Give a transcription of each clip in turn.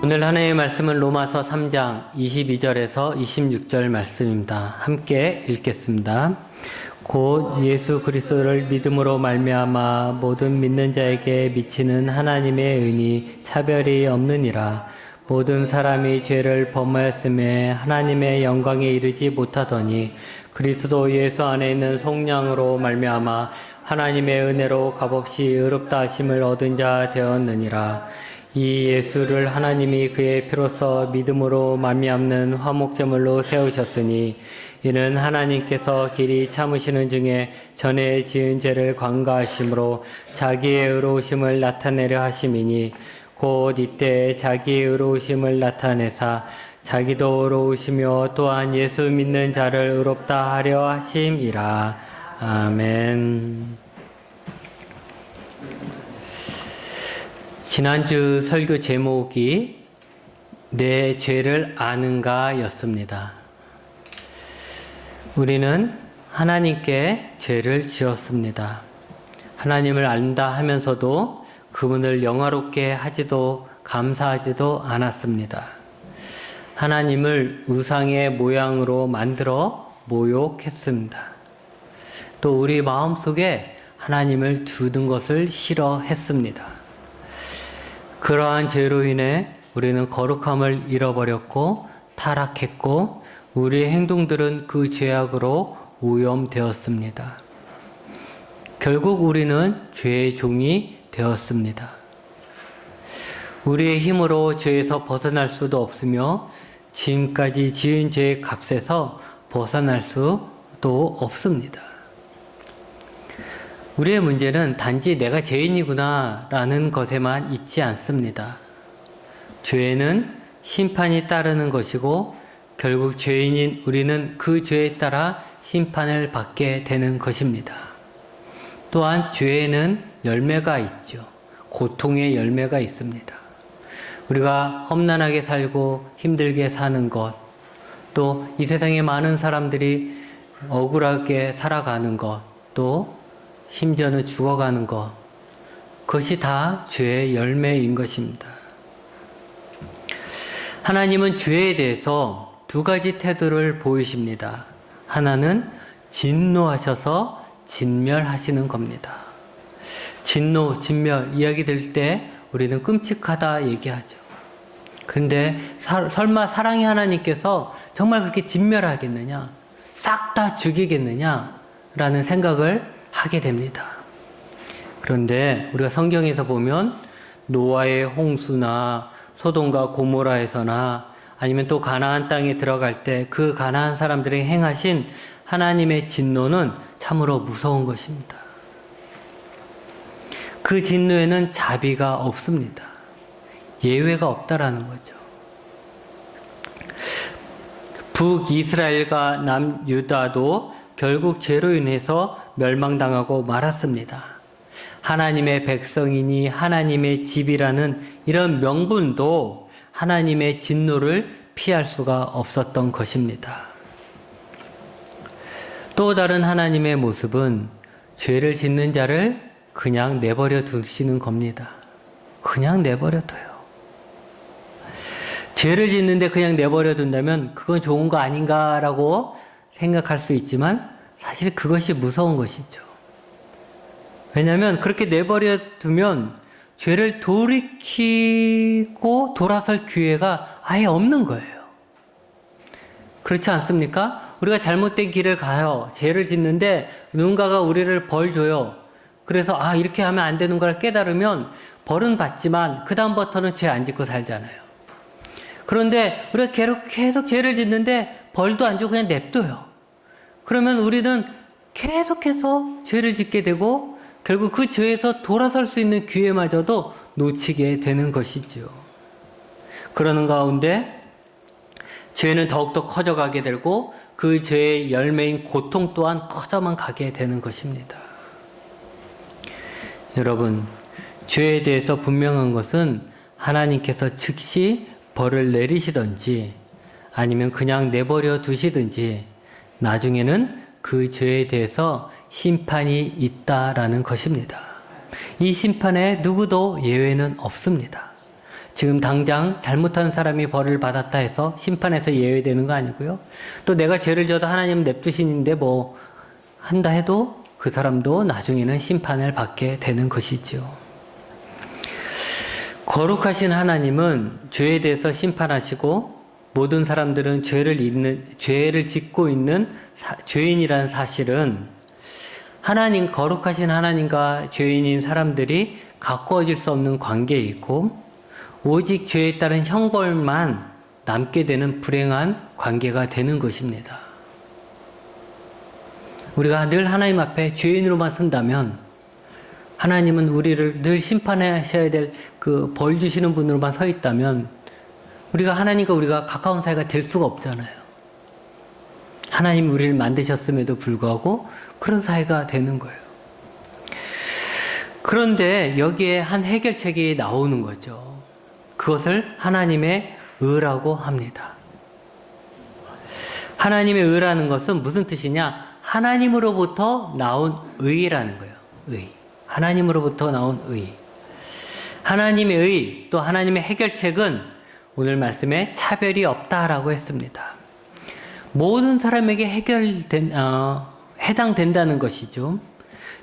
오늘 하나님의 말씀은 로마서 3장 22절에서 26절 말씀입니다. 함께 읽겠습니다. 곧 예수 그리스도를 믿음으로 말미암아 모든 믿는 자에게 미치는 하나님의 은이 차별이 없느니라. 모든 사람이 죄를 범하였음에 하나님의 영광에 이르지 못하더니 그리스도 예수 안에 있는 속량으로 말미암아 하나님의 은혜로 값없이 의롭다 하심을 얻은 자 되었느니라. 이 예수를 하나님이 그의 피로써 믿음으로 말미암는 화목제물로 세우셨으니 이는 하나님께서 길이 참으시는 중에 전에 지은 죄를 관가하심으로 자기의 의로우심을 나타내려 하심이니 곧 이때 자기의 의로우심을 나타내사 자기도 의로우시며 또한 예수 믿는 자를 의롭다 하려 하심이라. 아멘. 지난주 설교 제목이 내 죄를 아는가 였습니다. 우리는 하나님께 죄를 지었습니다. 하나님을 안다 하면서도 그분을 영화롭게 하지도 감사하지도 않았습니다. 하나님을 우상의 모양으로 만들어 모욕했습니다. 또 우리 마음속에 하나님을 두는 것을 싫어했습니다. 그러한 죄로 인해 우리는 거룩함을 잃어버렸고 타락했고 우리의 행동들은 그 죄악으로 오염되었습니다. 결국 우리는 죄의 종이 되었습니다. 우리의 힘으로 죄에서 벗어날 수도 없으며 지금까지 지은 죄의 값에서 벗어날 수도 없습니다. 우리의 문제는 단지 내가 죄인이구나 라는 것에만 있지 않습니다. 죄는 심판이 따르는 것이고 결국 죄인인 우리는 그 죄에 따라 심판을 받게 되는 것입니다. 또한 죄에는 열매가 있죠. 고통의 열매가 있습니다. 우리가 험난하게 살고 힘들게 사는 것, 또 이 세상에 많은 사람들이 억울하게 살아가는 것, 또 심지어는 죽어가는 것, 그것이 다 죄의 열매인 것입니다. 하나님은 죄에 대해서 두 가지 태도를 보이십니다. 하나는 진노하셔서 진멸하시는 겁니다. 진노, 진멸 이야기 들 때 우리는 끔찍하다 얘기하죠. 그런데 설마 사랑의 하나님께서 정말 그렇게 진멸하겠느냐? 싹 다 죽이겠느냐? 라는 생각을 하게 됩니다. 그런데 우리가 성경에서 보면 노아의 홍수나 소돔과 고모라에서나 아니면 또 가나안 땅에 들어갈 때 그 가나안 사람들에게 행하신 하나님의 진노는 참으로 무서운 것입니다. 그 진노에는 자비가 없습니다. 예외가 없다라는 거죠. 북이스라엘과 남유다도 결국 죄로 인해서 멸망당하고 말았습니다. 하나님의 백성이니 하나님의 집이라는 이런 명분도 하나님의 진노를 피할 수가 없었던 것입니다. 또 다른 하나님의 모습은 죄를 짓는 자를 그냥 내버려 두시는 겁니다. 그냥 내버려 둬요. 죄를 짓는데 그냥 내버려 둔다면 그건 좋은 거 아닌가라고 생각할 수 있지만 사실 그것이 무서운 것이죠. 왜냐하면 그렇게 내버려 두면 죄를 돌이키고 돌아설 기회가 아예 없는 거예요. 그렇지 않습니까? 우리가 잘못된 길을 가요. 죄를 짓는데 누군가가 우리를 벌 줘요. 그래서 이렇게 하면 안 되는 걸 깨달으면 벌은 받지만 그 다음부터는 죄 안 짓고 살잖아요. 그런데 우리가 계속 죄를 짓는데 벌도 안 주고 그냥 냅둬요. 그러면 우리는 계속해서 죄를 짓게 되고 결국 그 죄에서 돌아설 수 있는 기회마저도 놓치게 되는 것이죠. 그러는 가운데 죄는 더욱더 커져가게 되고 그 죄의 열매인 고통 또한 커져만 가게 되는 것입니다. 여러분, 죄에 대해서 분명한 것은 하나님께서 즉시 벌을 내리시든지 아니면 그냥 내버려 두시든지 나중에는 그 죄에 대해서 심판이 있다라는 것입니다. 이 심판에 누구도 예외는 없습니다. 지금 당장 잘못한 사람이 벌을 받았다 해서 심판에서 예외되는 거 아니고요. 또 내가 죄를 져도 하나님은 냅두시는데 뭐 한다 해도 그 사람도 나중에는 심판을 받게 되는 것이죠. 거룩하신 하나님은 죄에 대해서 심판하시고 모든 사람들은 죄를 짓고 있는 죄인이라는 사실은 거룩하신 하나님과 죄인인 사람들이 가까워질 수 없는 관계에 있고 오직 죄에 따른 형벌만 남게 되는 불행한 관계가 되는 것입니다. 우리가 늘 하나님 앞에 죄인으로만 선다면 하나님은 우리를 늘 심판하셔야 될 그 벌 주시는 분으로만 서 있다면 우리가 하나님과 우리가 가까운 사이가 될 수가 없잖아요. 하나님 우리를 만드셨음에도 불구하고 그런 사이가 되는 거예요. 그런데 여기에 한 해결책이 나오는 거죠. 그것을 하나님의 의라고 합니다. 하나님의 의라는 것은 무슨 뜻이냐? 하나님으로부터 나온 의라는 거예요. 의. 하나님으로부터 나온 의. 하나님의 의, 또 하나님의 해결책은 오늘 말씀에 차별이 없다라고 했습니다. 모든 사람에게 해당된다는 것이죠.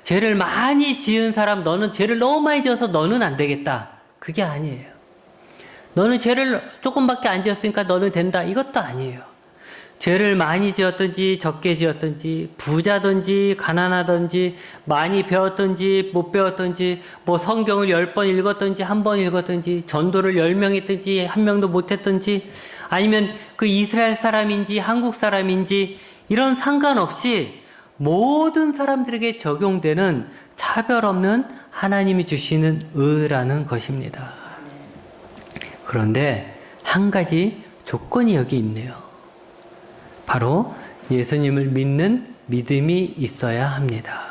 죄를 많이 지은 사람, 너는 죄를 너무 많이 지어서 너는 안 되겠다. 그게 아니에요. 너는 죄를 조금밖에 안 지었으니까 너는 된다. 이것도 아니에요. 죄를 많이 지었든지 적게 지었든지 부자든지 가난하든지 많이 배웠든지 못 배웠든지 뭐 성경을 10번 읽었든지 1번 읽었든지 전도를 10명 했든지 1명도 못 했든지 아니면 그 이스라엘 사람인지 한국 사람인지 이런 상관없이 모든 사람들에게 적용되는 차별 없는 하나님이 주시는 의라는 것입니다. 그런데 한 가지 조건이 여기 있네요. 바로 예수님을 믿는 믿음이 있어야 합니다.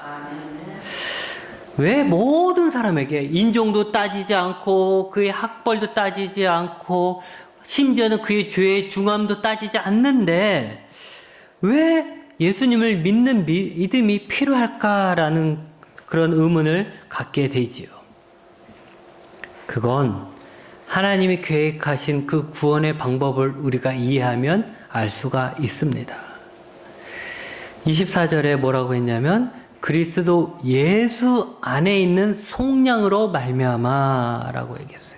왜 모든 사람에게 인종도 따지지 않고 그의 학벌도 따지지 않고 심지어는 그의 죄의 중함도 따지지 않는데 왜 예수님을 믿는 믿음이 필요할까라는 그런 의문을 갖게 되지요. 그건 하나님이 계획하신 그 구원의 방법을 우리가 이해하면 알 수가 있습니다. 24절에 뭐라고 했냐면 그리스도 예수 안에 있는 속량으로 말미암아라고 얘기했어요.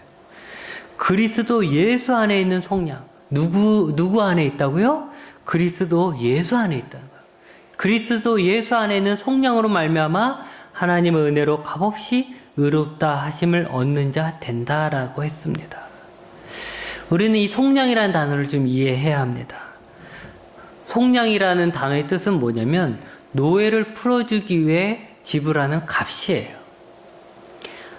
그리스도 예수 안에 있는 속량. 누구 안에 있다고요? 그리스도 예수 안에 있다는 거예요. 그리스도 예수 안에 있는 속량으로 말미암아 하나님의 은혜로 값없이 의롭다 하심을 얻는 자 된다라고 했습니다. 우리는 이 속량이라는 단어를 좀 이해해야 합니다. 속량이라는 단어의 뜻은 뭐냐면 노예를 풀어주기 위해 지불하는 값이에요.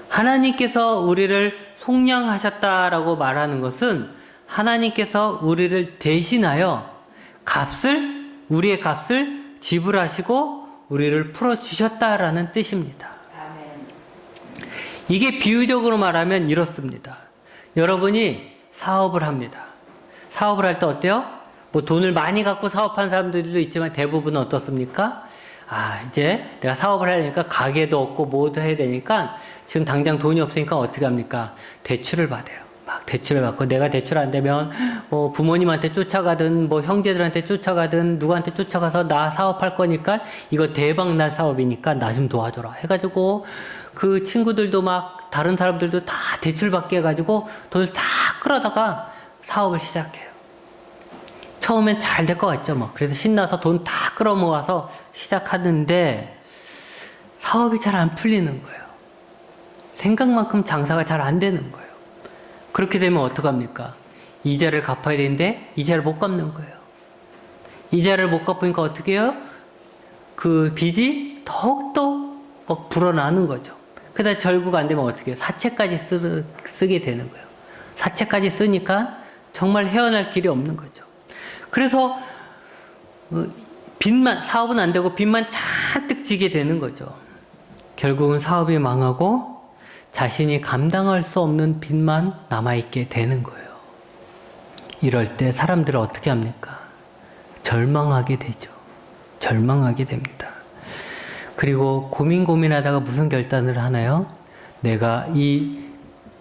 하나님께서 우리를 속량하셨다라고 말하는 것은 하나님께서 우리를 대신하여 우리의 값을 지불하시고 우리를 풀어주셨다라는 뜻입니다. 이게 비유적으로 말하면 이렇습니다. 여러분이 사업을 합니다. 사업을 할 때 어때요? 뭐 돈을 많이 갖고 사업한 사람들도 있지만 대부분은 어떻습니까? 이제 내가 사업을 하려니까 가게도 없고 뭐도 해야 되니까 지금 당장 돈이 없으니까 어떻게 합니까? 대출을 받아요. 막 대출을 받고 내가 대출 안 되면 뭐 부모님한테 쫓아가든 뭐 형제들한테 쫓아가든 누구한테 쫓아가서 나 사업할 거니까 이거 대박 날 사업이니까 나 좀 도와줘라 해가지고 그 친구들도 막 다른 사람들도 다 대출 받게 해가지고 돈을 다 끌어다가 사업을 시작해요. 처음엔 잘 될 것 같죠, 뭐. 그래서 신나서 돈 다 끌어모아서 시작하는데 사업이 잘 안 풀리는 거예요. 생각만큼 장사가 잘 안 되는 거예요. 그렇게 되면 어떡합니까? 이자를 갚아야 되는데 이자를 못 갚는 거예요. 이자를 못 갚으니까 어떻게 해요? 그 빚이 더욱더 막 불어나는 거죠. 그러다 결국 안 되면 어떻게 해요? 사채까지 쓰게 되는 거예요. 사채까지 쓰니까 정말 헤어날 길이 없는 거죠. 그래서 사업은 안 되고 빚만 잔뜩 지게 되는 거죠. 결국은 사업이 망하고 자신이 감당할 수 없는 빚만 남아있게 되는 거예요. 이럴 때 사람들은 어떻게 합니까? 절망하게 되죠. 절망하게 됩니다. 그리고 고민하다가 무슨 결단을 하나요? 내가 이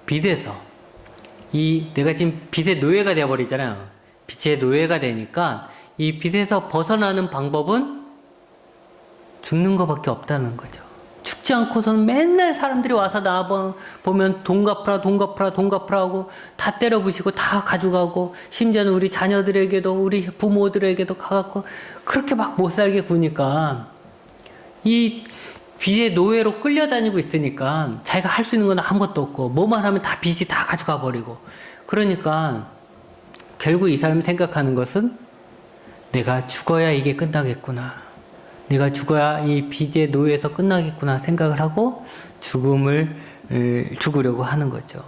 빚에서 내가 지금 빚의 노예가 되어버리잖아요. 빚의 노예가 되니까 이 빚에서 벗어나는 방법은 죽는 것밖에 없다는 거죠. 죽지 않고서는 맨날 사람들이 와서 나 보면 돈 갚으라, 돈 갚으라, 돈 갚으라 하고 다 때려부시고 다 가져가고, 심지어는 우리 자녀들에게도, 우리 부모들에게도 가갖고 그렇게 막 못 살게 구니까 이 빚의 노예로 끌려다니고 있으니까 자기가 할 수 있는 건 아무것도 없고, 뭐만 하면 다 빚이 다 가져가 버리고, 그러니까 결국 이 사람이 생각하는 것은 내가 죽어야 이게 끝나겠구나, 내가 죽어야 이 빚의 노예에서 끝나겠구나 생각을 하고 죽으려고 하는 거죠.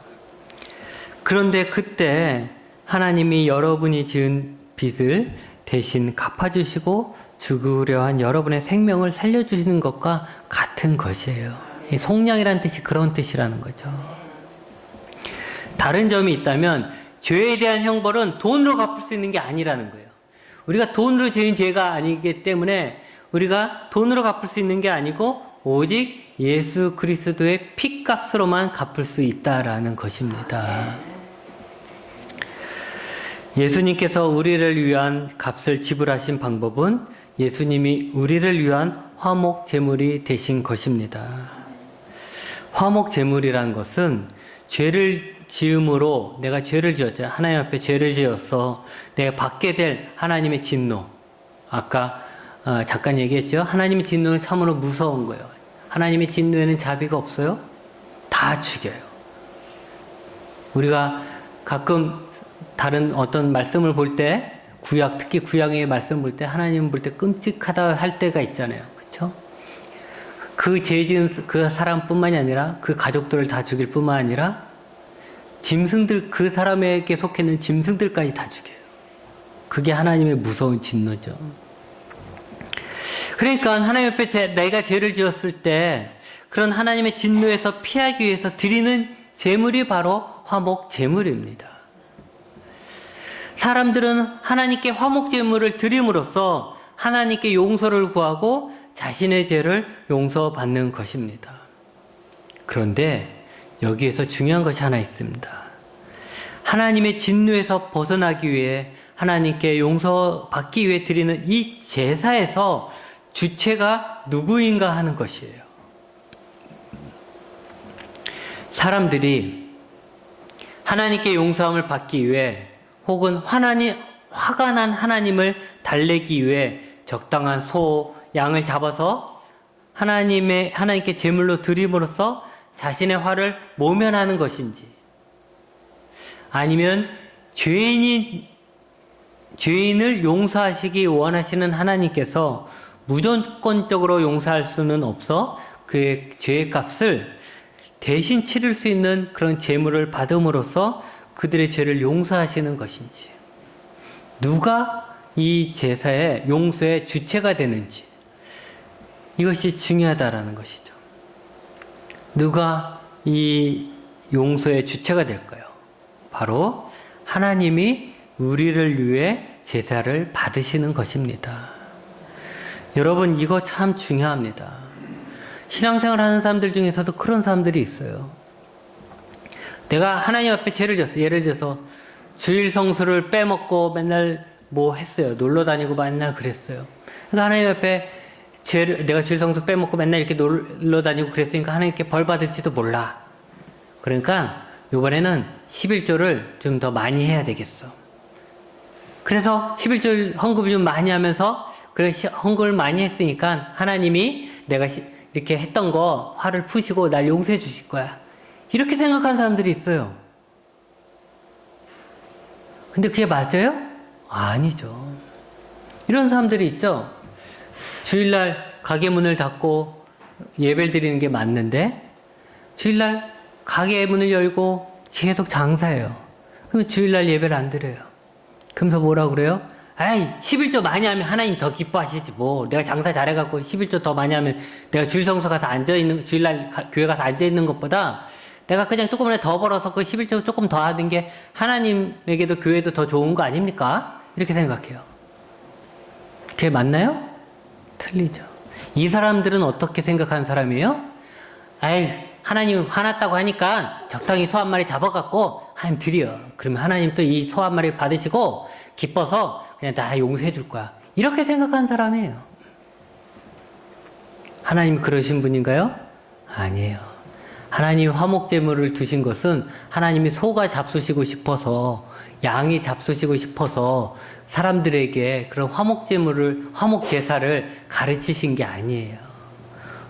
그런데 그때 하나님이 여러분이 지은 빚을 대신 갚아주시고 죽으려 한 여러분의 생명을 살려주시는 것과 같은 것이에요. 이 속량이라는 뜻이 그런 뜻이라는 거죠. 다른 점이 있다면 죄에 대한 형벌은 돈으로 갚을 수 있는 게 아니라는 거예요. 우리가 돈으로 지은 죄가 아니기 때문에 우리가 돈으로 갚을 수 있는 게 아니고 오직 예수 그리스도의 피값으로만 갚을 수 있다라는 것입니다. 예수님께서 우리를 위한 값을 지불하신 방법은 예수님이 우리를 위한 화목 제물이 되신 것입니다. 화목 제물이라는 것은 죄를 지음으로, 내가 죄를 지었잖아요. 하나님 앞에 죄를 지어서 내가 받게 될 하나님의 진노. 아까 잠깐 얘기했죠. 하나님의 진노는 참으로 무서운 거예요. 하나님의 진노에는 자비가 없어요. 다 죽여요. 우리가 가끔 다른 어떤 말씀을 볼 때, 특히 구약의 말씀을 볼 때 하나님 볼 때 끔찍하다 할 때가 있잖아요. 그렇죠? 그 죄 지은 그 사람뿐만이 아니라 그 가족들을 다 죽일 뿐만 아니라 짐승들, 그 사람에게 속해 있는 짐승들까지 다 죽여요. 그게 하나님의 무서운 진노죠. 그러니까 하나님 앞에 내가 죄를 지었을 때 그런 하나님의 진노에서 피하기 위해서 드리는 제물이 바로 화목 제물입니다. 사람들은 하나님께 화목 제물을 드림으로써 하나님께 용서를 구하고 자신의 죄를 용서받는 것입니다. 그런데 여기에서 중요한 것이 하나 있습니다. 하나님의 진노에서 벗어나기 위해, 하나님께 용서받기 위해 드리는 이 제사에서 주체가 누구인가 하는 것이에요. 사람들이 하나님께 용서함을 받기 위해, 혹은 화가 난 하나님을 달래기 위해 적당한 소, 양을 잡아서 하나님께 제물로 드림으로써 자신의 화를 모면하는 것인지, 아니면 죄인을 용서하시기 원하시는 하나님께서 무조건적으로 용서할 수는 없어 그의 죄의 값을 대신 치를 수 있는 그런 제물을 받음으로써 그들의 죄를 용서하시는 것인지, 누가 이 제사의 용서의 주체가 되는지, 이것이 중요하다라는 것이죠. 누가 이 용서의 주체가 될까요? 바로 하나님이 우리를 위해 제사를 받으시는 것입니다. 여러분, 이거 참 중요합니다. 신앙생활 하는 사람들 중에서도 그런 사람들이 있어요. 내가 하나님 앞에 죄를 졌어요. 예를 들어서 주일 성수를 빼먹고 맨날 뭐 했어요. 놀러 다니고 맨날 그랬어요. 그러니까 하나님 앞에 내가 주일 성수 빼먹고 맨날 이렇게 놀러 다니고 그랬으니까 하나님께 벌 받을지도 몰라. 그러니까 이번에는 11조를 좀 더 많이 해야 되겠어. 그래서 11조 헌금을 좀 많이 하면서, 그래 헌금을 많이 했으니까 하나님이 내가 이렇게 했던 거 화를 푸시고 날 용서해 주실 거야. 이렇게 생각하는 사람들이 있어요. 근데 그게 맞아요? 아니죠. 이런 사람들이 있죠. 주일날 가게 문을 닫고 예배를 드리는 게 맞는데 주일날 가게 문을 열고 계속 장사해요. 그러면 주일날 예배를 안 드려요. 그러면서 뭐라 그래요? 아이, 11조 많이 하면 하나님 더 기뻐하시지 뭐. 내가 장사 잘해갖고 11조 더 많이 하면 내가 주일성수 가서 주일날 교회 가서 앉아있는 것보다 내가 그냥 조금이라도 더 벌어서 그 11조 조금 더 하는 게 하나님에게도 교회도 더 좋은 거 아닙니까? 이렇게 생각해요. 그게 맞나요? 틀리죠. 이 사람들은 어떻게 생각하는 사람이에요? 아이, 하나님 화났다고 하니까 적당히 소 한 마리 잡아갖고 하나님 드려. 그러면 하나님 또 이 소 한 마리 받으시고 기뻐서 그냥 다 용서해 줄 거야. 이렇게 생각하는 사람이에요. 하나님 그러신 분인가요? 아니에요. 하나님 화목제물을 두신 것은 하나님이 소가 잡수시고 싶어서, 양이 잡수시고 싶어서 사람들에게 그런 화목제사를 가르치신 게 아니에요.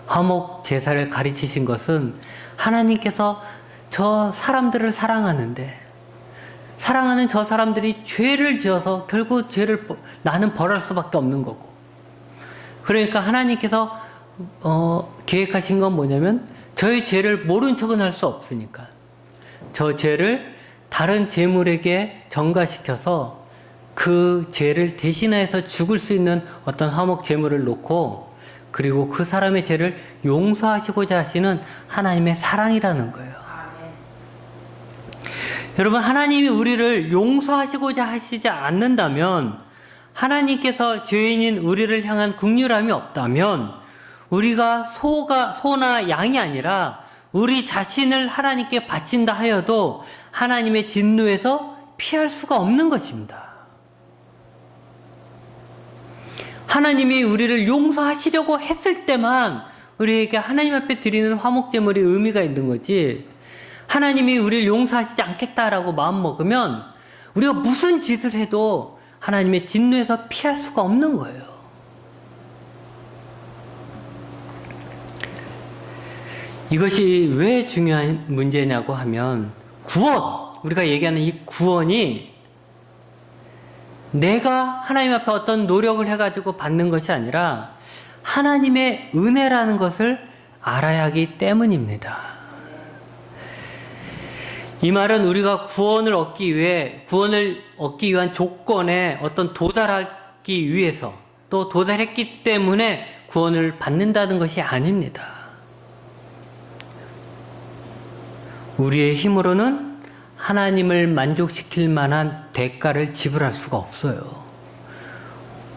화목제사를 가르치신 것은 하나님께서 저 사람들을 사랑하는데, 사랑하는 저 사람들이 죄를 지어서 결국 나는 벌할 수밖에 없는 거고, 그러니까 하나님께서 계획하신 건 뭐냐면, 저의 죄를 모른 척은 할 수 없으니까 저 죄를 다른 제물에게 전가시켜서 그 죄를 대신해서 죽을 수 있는 어떤 화목 제물을 놓고, 그리고 그 사람의 죄를 용서하시고자 하시는 하나님의 사랑이라는 거예요. 여러분, 하나님이 우리를 용서하시고자 하시지 않는다면, 하나님께서 죄인인 우리를 향한 긍휼함이 없다면, 우리가 소나 양이 아니라 우리 자신을 하나님께 바친다 하여도 하나님의 진노에서 피할 수가 없는 것입니다. 하나님이 우리를 용서하시려고 했을 때만 우리에게 하나님 앞에 드리는 화목제물이 의미가 있는 거지, 하나님이 우리를 용서하시지 않겠다라고 마음먹으면 우리가 무슨 짓을 해도 하나님의 진노에서 피할 수가 없는 거예요. 이것이 왜 중요한 문제냐고 하면, 우리가 얘기하는 이 구원이 내가 하나님 앞에 어떤 노력을 해가지고 받는 것이 아니라 하나님의 은혜라는 것을 알아야 하기 때문입니다. 이 말은 우리가 구원을 얻기 위한 조건에 도달하기 위해서, 또 도달했기 때문에 구원을 받는다는 것이 아닙니다. 우리의 힘으로는 하나님을 만족시킬 만한 대가를 지불할 수가 없어요.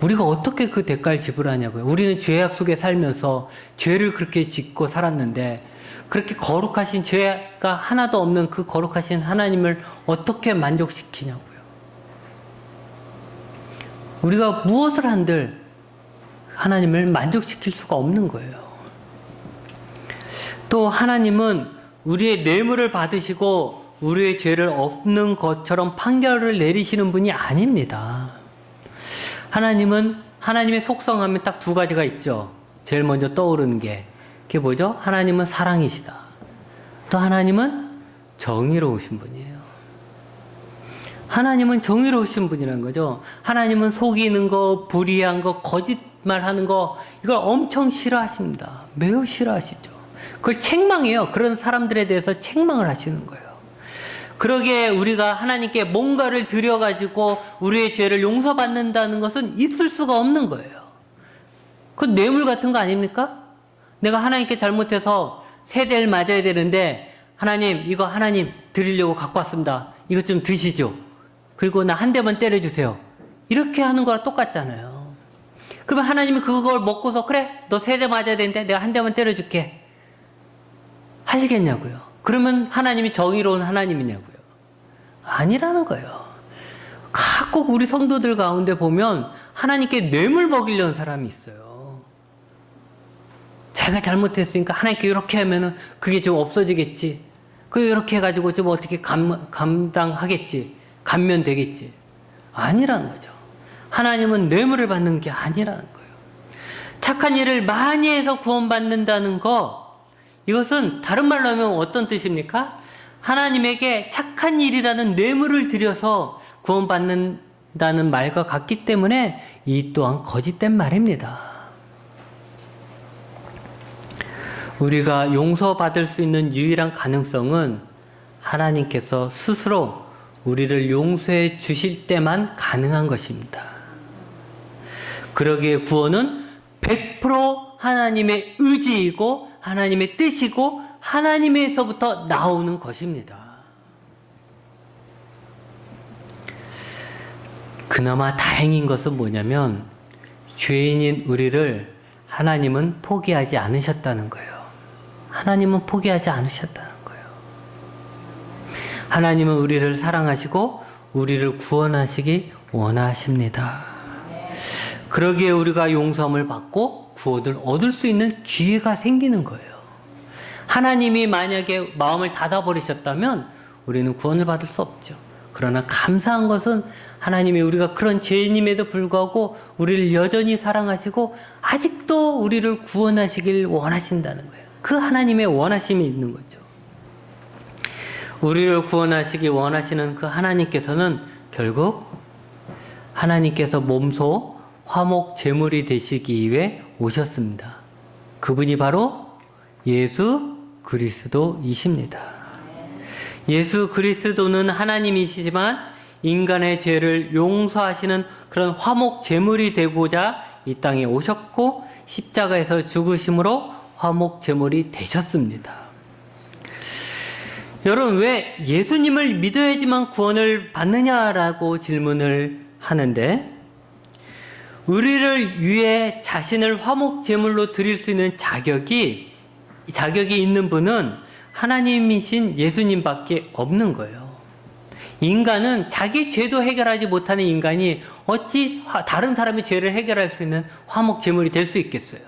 우리가 어떻게 그 대가를 지불하냐고요. 우리는 죄악 속에 살면서 죄를 그렇게 짓고 살았는데, 그렇게 거룩하신, 죄가 하나도 없는 그 거룩하신 하나님을 어떻게 만족시키냐고요. 우리가 무엇을 한들 하나님을 만족시킬 수가 없는 거예요. 또 하나님은 우리의 뇌물을 받으시고 우리의 죄를 없는 것처럼 판결을 내리시는 분이 아닙니다. 하나님은, 하나님의 속성하면 딱 두 가지가 있죠. 제일 먼저 떠오르는 게, 그게 뭐죠? 하나님은 사랑이시다. 또 하나님은 정의로우신 분이에요. 하나님은 정의로우신 분이라는 거죠. 하나님은 속이는 거, 불의한 거, 거짓말하는 거, 이걸 엄청 싫어하십니다. 매우 싫어하시죠. 그걸 책망해요. 그런 사람들에 대해서 책망을 하시는 거예요. 그러기에 우리가 하나님께 뭔가를 드려가지고 우리의 죄를 용서받는다는 것은 있을 수가 없는 거예요. 그건 뇌물 같은 거 아닙니까? 내가 하나님께 잘못해서 세대를 맞아야 되는데, 하나님, 이거 하나님 드리려고 갖고 왔습니다. 이것 좀 드시죠. 그리고 나 한 대만 때려주세요. 이렇게 하는 거랑 똑같잖아요. 그러면 하나님이 그걸 먹고서, 그래, 너 세대 맞아야 되는데 내가 한 대만 때려줄게, 하시겠냐고요. 그러면 하나님이 정의로운 하나님이냐고요. 아니라는 거예요. 각국 우리 성도들 가운데 보면 하나님께 뇌물 먹이려는 사람이 있어요. 자기가 잘못했으니까 하나님께 이렇게 하면은 그게 좀 없어지겠지. 그리고 이렇게 해가지고 좀 어떻게 감당하겠지. 감면되겠지. 아니라는 거죠. 하나님은 뇌물을 받는 게 아니라는 거예요. 착한 일을 많이 해서 구원받는다는 거, 이것은 다른 말로 하면 어떤 뜻입니까? 하나님에게 착한 일이라는 뇌물을 들여서 구원받는다는 말과 같기 때문에 이 또한 거짓된 말입니다. 우리가 용서받을 수 있는 유일한 가능성은 하나님께서 스스로 우리를 용서해 주실 때만 가능한 것입니다. 그러기에 구원은 100% 하나님의 의지이고 하나님의 뜻이고 하나님에서부터 나오는 것입니다. 그나마 다행인 것은 뭐냐면, 죄인인 우리를 하나님은 포기하지 않으셨다는 거예요. 하나님은 포기하지 않으셨다는 거예요. 하나님은 우리를 사랑하시고 우리를 구원하시기 원하십니다. 그러기에 우리가 용서함을 받고 구원을 얻을 수 있는 기회가 생기는 거예요. 하나님이 만약에 마음을 닫아버리셨다면 우리는 구원을 받을 수 없죠. 그러나 감사한 것은 하나님이 우리가 그런 죄인임에도 불구하고 우리를 여전히 사랑하시고 아직도 우리를 구원하시길 원하신다는 거예요. 그 하나님의 원하심이 있는 거죠. 우리를 구원하시기 원하시는 그 하나님께서는 결국 하나님께서 몸소 화목 제물이 되시기 위해 오셨습니다. 그분이 바로 예수 그리스도이십니다. 예수 그리스도는 하나님이시지만 인간의 죄를 용서하시는 그런 화목 제물이 되고자 이 땅에 오셨고 십자가에서 죽으심으로 화목 제물이 되셨습니다. 여러분, 왜 예수님을 믿어야지만 구원을 받느냐라고 질문을 하는데, 우리를 위해 자신을 화목 제물로 드릴 수 있는 자격이 있는 분은 하나님이신 예수님밖에 없는 거예요. 인간은 자기 죄도 해결하지 못하는 인간이 어찌 다른 사람의 죄를 해결할 수 있는 화목 제물이 될 수 있겠어요?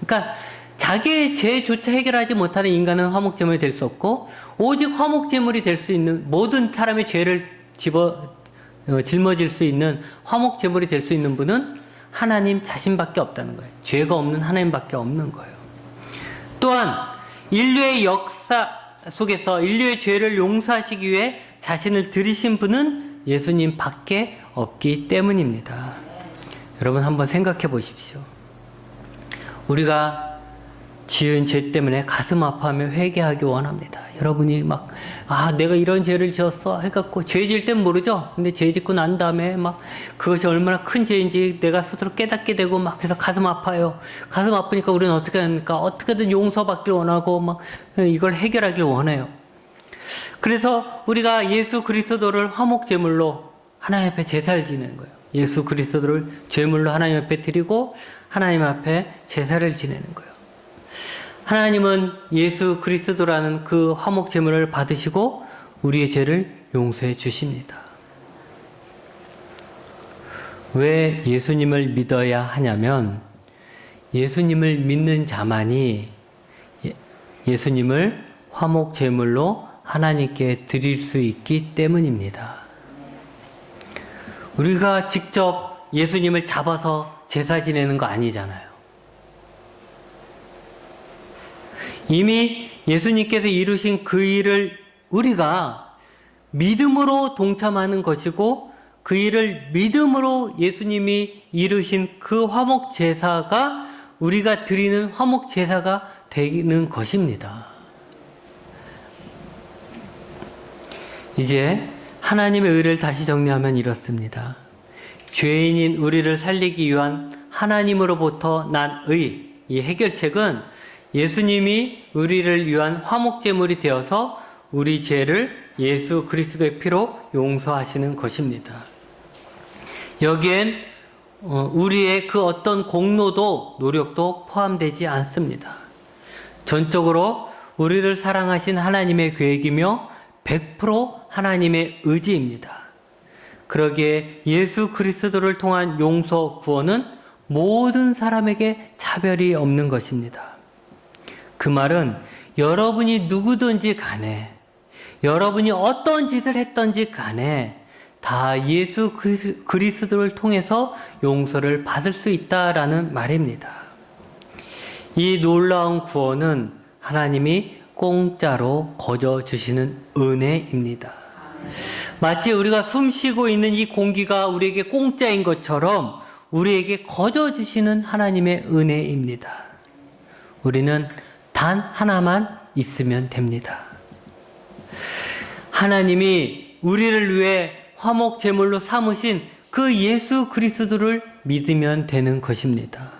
그러니까 자기의 죄조차 해결하지 못하는 인간은 화목 제물이 될 수 없고, 오직 화목 제물이 될 수 있는, 모든 사람의 죄를 짊어질 수 있는 화목 제물이 될 수 있는 분은 하나님 자신밖에 없다는 거예요. 죄가 없는 하나님밖에 없는 거예요. 또한 인류의 역사 속에서 인류의 죄를 용서하시기 위해 자신을 들이신 분은 예수님밖에 없기 때문입니다. 여러분, 한번 생각해 보십시오. 우리가 지은 죄 때문에 가슴 아파하며 회개하기 원합니다. 여러분이 막, 내가 이런 죄를 지었어 해갖고, 죄 지을 땐 모르죠? 근데 죄 짓고 난 다음에 막 그것이 얼마나 큰 죄인지 내가 스스로 깨닫게 되고 막 해서 가슴 아파요. 가슴 아프니까 우리는 어떻게 합니까? 어떻게든 용서받길 원하고 막 이걸 해결하길 원해요. 그래서 우리가 예수 그리스도를 화목 제물로 하나님 앞에 제사를 지내는 거예요. 예수 그리스도를 제물로 하나님 앞에 드리고 하나님 앞에 제사를 지내는 거예요. 하나님은 예수 그리스도라는 그 화목 제물을 받으시고 우리의 죄를 용서해 주십니다. 왜 예수님을 믿어야 하냐면, 예수님을 믿는 자만이 예수님을 화목 제물로 하나님께 드릴 수 있기 때문입니다. 우리가 직접 예수님을 잡아서 제사 지내는 거 아니잖아요. 이미 예수님께서 이루신 그 일을 우리가 믿음으로 동참하는 것이고, 그 일을 믿음으로 예수님이 이루신 그 화목 제사가 우리가 드리는 화목 제사가 되는 것입니다. 이제 하나님의 의를 다시 정리하면 이렇습니다. 죄인인 우리를 살리기 위한 하나님으로부터 난 의, 이 해결책은 예수님이 우리를 위한 화목제물이 되어서 우리 죄를 예수 그리스도의 피로 용서하시는 것입니다. 여기엔 우리의 그 어떤 공로도 노력도 포함되지 않습니다. 전적으로 우리를 사랑하신 하나님의 계획이며 100% 하나님의 의지입니다. 그러기에 예수 그리스도를 통한 용서 구원은 모든 사람에게 차별이 없는 것입니다. 그 말은 여러분이 누구든지 간에, 여러분이 어떤 짓을 했던지 간에 다 예수 그리스도를 통해서 용서를 받을 수 있다라는 말입니다. 이 놀라운 구원은 하나님이 공짜로 거저 주시는 은혜입니다. 마치 우리가 숨 쉬고 있는 이 공기가 우리에게 공짜인 것처럼 우리에게 거저 주시는 하나님의 은혜입니다. 우리는 단 하나만 있으면 됩니다. 하나님이 우리를 위해 화목 제물로 삼으신 그 예수 그리스도를 믿으면 되는 것입니다.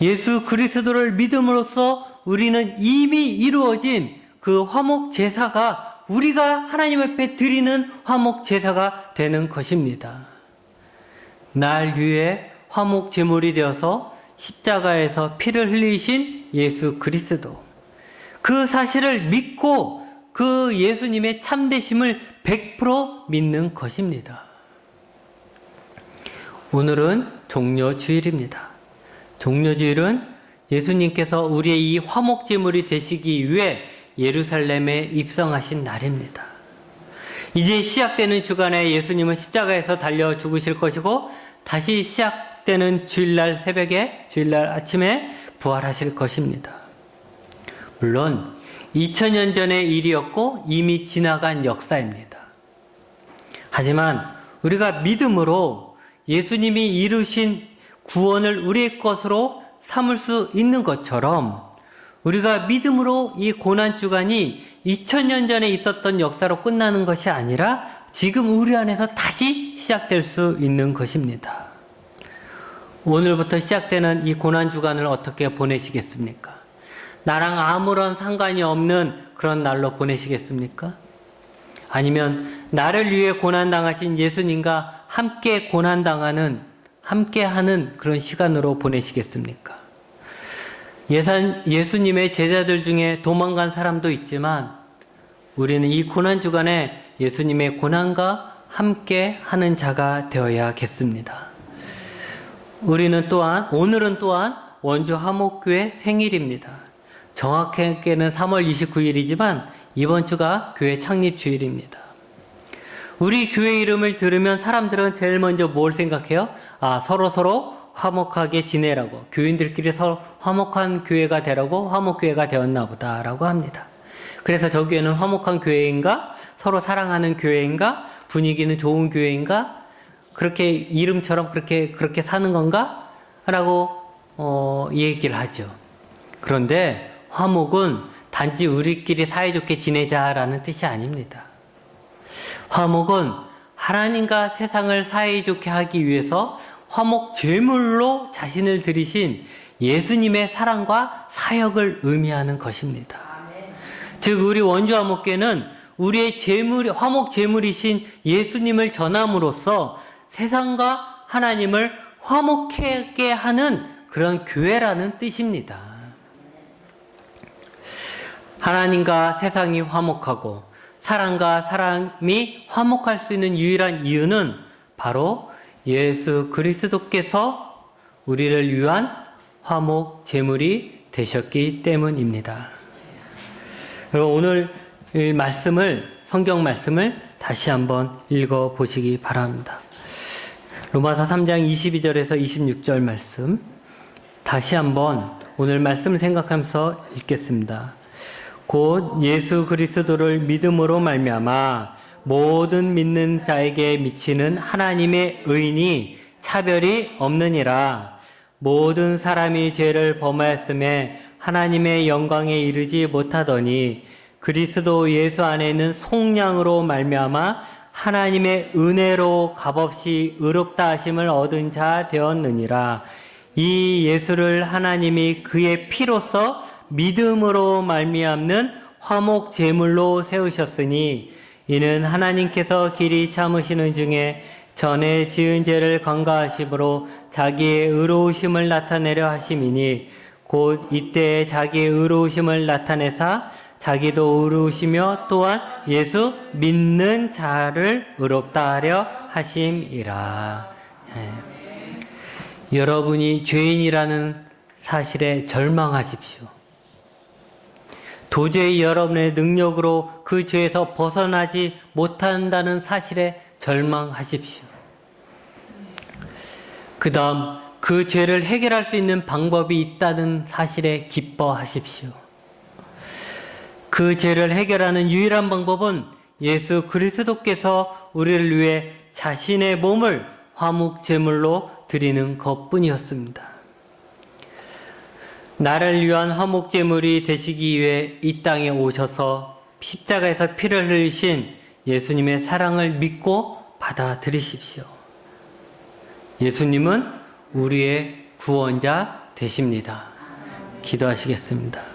예수 그리스도를 믿음으로써 우리는 이미 이루어진 그 화목 제사가 우리가 하나님 앞에 드리는 화목 제사가 되는 것입니다. 날 위해 화목 제물이 되어서 십자가에서 피를 흘리신 예수 그리스도, 그 사실을 믿고 그 예수님의 참되심을 100% 믿는 것입니다. 오늘은 종려주일입니다. 종려주일은 예수님께서 우리의 이 화목제물이 되시기 위해 예루살렘에 입성하신 날입니다. 이제 시작되는 주간에 예수님은 십자가에서 달려 죽으실 것이고 다시 시작되는 주일날 새벽에, 주일날 아침에 부활하실 것입니다. 물론 2000년 전의 일이었고 이미 지나간 역사입니다. 하지만 우리가 믿음으로 예수님이 이루신 구원을 우리의 것으로 삼을 수 있는 것처럼 우리가 믿음으로 이 고난주간이 2000년 전에 있었던 역사로 끝나는 것이 아니라 지금 우리 안에서 다시 시작될 수 있는 것입니다. 오늘부터 시작되는 이 고난주간을 어떻게 보내시겠습니까? 나랑 아무런 상관이 없는 그런 날로 보내시겠습니까? 아니면 나를 위해 고난당하신 예수님과 함께 고난당하는, 함께하는 그런 시간으로 보내시겠습니까? 예수님의 제자들 중에 도망간 사람도 있지만 우리는 이 고난주간에 예수님의 고난과 함께하는 자가 되어야겠습니다. 오늘은 또한 원주 화목교회 생일입니다. 정확하게는 3월 29일이지만 이번 주가 교회 창립주일입니다. 우리 교회 이름을 들으면 사람들은 제일 먼저 뭘 생각해요? 서로 화목하게 지내라고, 교인들끼리 서로 화목한 교회가 되라고 화목교회가 되었나 보다라고 합니다. 그래서 저 교회는 화목한 교회인가? 서로 사랑하는 교회인가? 분위기는 좋은 교회인가? 그렇게 이름처럼 그렇게 사는 건가? 라고 얘기를 하죠. 그런데 화목은 단지 우리끼리 사이좋게 지내자라는 뜻이 아닙니다. 화목은 하나님과 세상을 사이좋게 하기 위해서 화목 제물로 자신을 드리신 예수님의 사랑과 사역을 의미하는 것입니다. 즉 우리 원주 화목교회는 우리의 화목 제물이신 예수님을 전함으로써 세상과 하나님을 화목하게 하는 그런 교회라는 뜻입니다. 하나님과 세상이 화목하고 사람과 사람이 화목할 수 있는 유일한 이유는 바로 예수 그리스도께서 우리를 위한 화목 제물이 되셨기 때문입니다. 여러분 오늘 성경 말씀을 다시 한번 읽어 보시기 바랍니다. 로마서 3장 22절에서 26절 말씀 다시 한번 오늘 말씀을 생각하면서 읽겠습니다. 곧 예수 그리스도를 믿음으로 말미암아 모든 믿는 자에게 미치는 하나님의 의인이 차별이 없느니라. 모든 사람이 죄를 범하였음에 하나님의 영광에 이르지 못하더니 그리스도 예수 안에 있는 속량으로 말미암아 하나님의 은혜로 값없이 의롭다 하심을 얻은 자 되었느니라. 이 예수를 하나님이 그의 피로써 믿음으로 말미암는 화목 제물로 세우셨으니 이는 하나님께서 길이 참으시는 중에 전에 지은 죄를 관가하심으로 자기의 의로우심을 나타내려 하심이니 곧 이때에 자기의 의로우심을 나타내사 자기도 의로우시며 또한 예수 믿는 자를 의롭다 하려 하심이라. 여러분이 죄인이라는 사실에 절망하십시오. 도저히 여러분의 능력으로 그 죄에서 벗어나지 못한다는 사실에 절망하십시오. 그 다음 그 죄를 해결할 수 있는 방법이 있다는 사실에 기뻐하십시오. 그 죄를 해결하는 유일한 방법은 예수 그리스도께서 우리를 위해 자신의 몸을 화목 제물로 드리는 것뿐이었습니다. 나를 위한 화목 제물이 되시기 위해 이 땅에 오셔서 십자가에서 피를 흘리신 예수님의 사랑을 믿고 받아들이십시오. 예수님은 우리의 구원자 되십니다. 기도하시겠습니다.